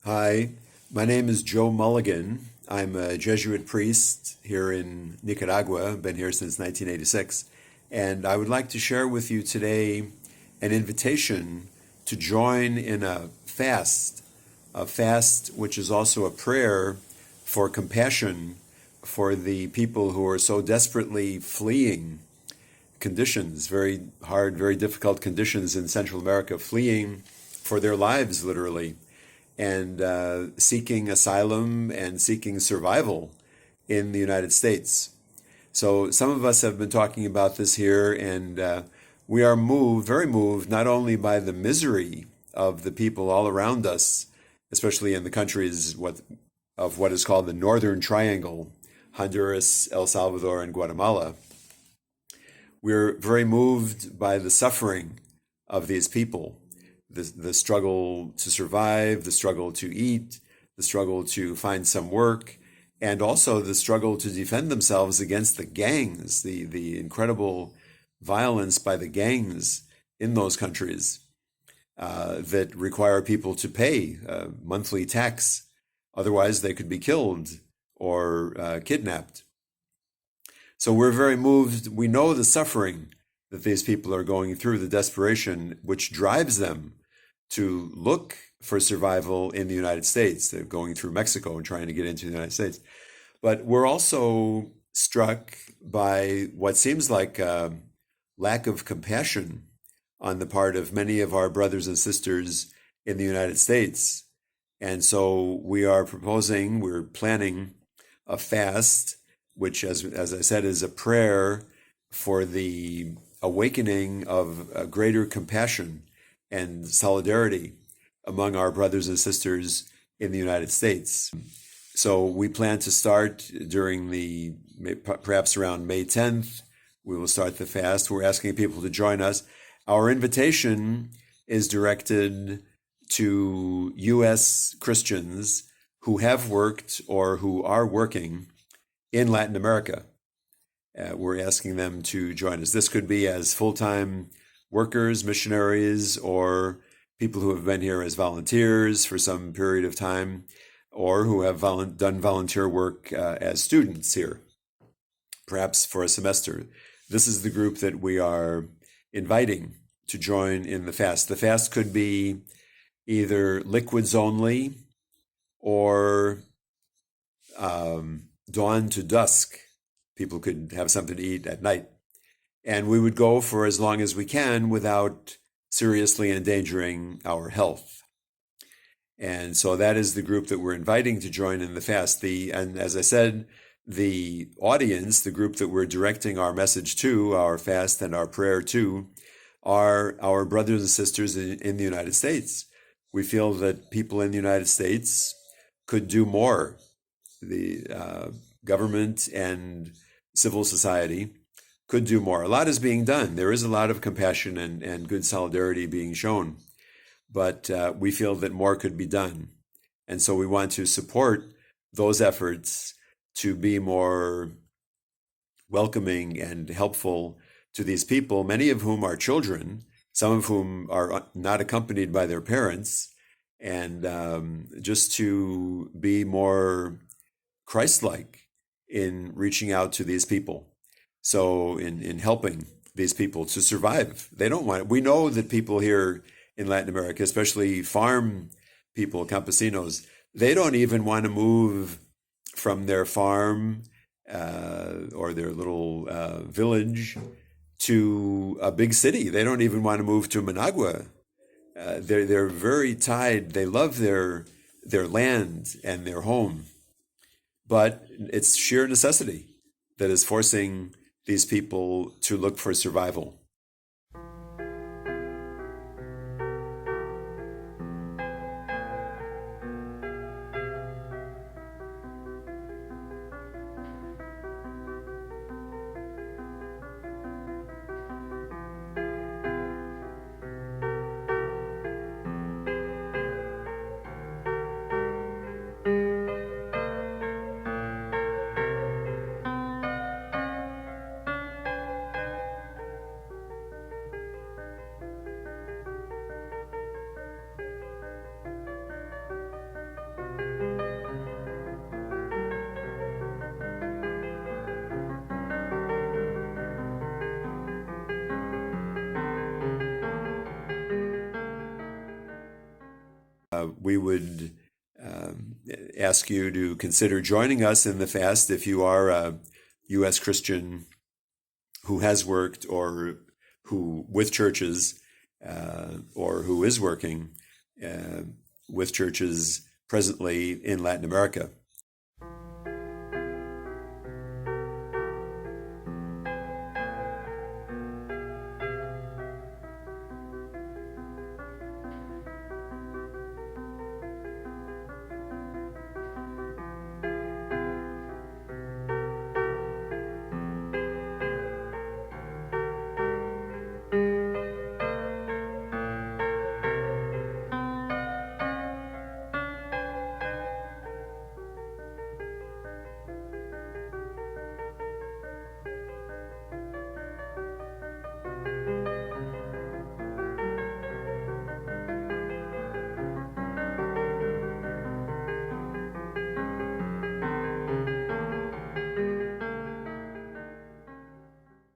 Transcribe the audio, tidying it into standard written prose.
Hi, my name is Joe Mulligan. I'm a Jesuit priest here in Nicaragua. I've been here since 1986. And I would like to share with you today an invitation to join in a fast which is also a prayer for compassion for the people who are so desperately fleeing conditions, very hard, very difficult conditions in Central America, fleeing for their lives, literally, and seeking asylum and seeking survival in the United States. So some of us have been talking about this here, and we are moved, very moved, not only by the misery of the people all around us, especially in the countries of what is called the Northern Triangle, Honduras, El Salvador, and Guatemala. We're very moved by the suffering of these people, the struggle to survive, the struggle to eat, the struggle to find some work, and also the struggle to defend themselves against the gangs, the incredible violence by the gangs in those countries that require people to pay monthly tax. Otherwise, they could be killed or kidnapped. So we're very moved. We know the suffering that these people are going through, the desperation which drives them to look for survival in the United States. They're going through Mexico and trying to get into the United States. But we're also struck by what seems like a lack of compassion on the part of many of our brothers and sisters in the United States. And so we're planning a fast, which, as I said, is a prayer for the awakening of a greater compassion and solidarity among our brothers and sisters in the United States. So we plan to start perhaps around May 10th. We will start the fast. We're asking people to join us. Our invitation is directed to U.S. Christians who have worked or who are working in Latin America. We're asking them to join us. This could be as full-time workers, missionaries, or people who have been here as volunteers for some period of time, or who have done volunteer work as students here, perhaps for a semester. This is the group that we are inviting to join in the fast. The fast could be either liquids only or dawn to dusk. People could have something to eat at night. And we would go for as long as we can without seriously endangering our health. And so that is the group that we're inviting to join in the fast. And as I said, the audience, the group that we're directing our message to, our fast and our prayer to, are our brothers and sisters in the United States. We feel that people in the United States could do more. The government and civil society could do more. A lot is being done. There is a lot of compassion and good solidarity being shown, but we feel that more could be done. And so we want to support those efforts to be more welcoming and helpful to these people, many of whom are children, some of whom are not accompanied by their parents, and just to be more Christ-like in reaching out to these people. So in helping these people to survive. They don't want it. We know that people here in Latin America, especially farm people, campesinos, they don't even want to move from their farm or their little village to a big city. They don't even want to move to Managua. They're very tied. They love their land and their home, but it's sheer necessity that is forcing these people to look for survival. we would ask you to consider joining us in the fast if you are a U.S. Christian who has worked or who with churches or who is working with churches presently in Latin America.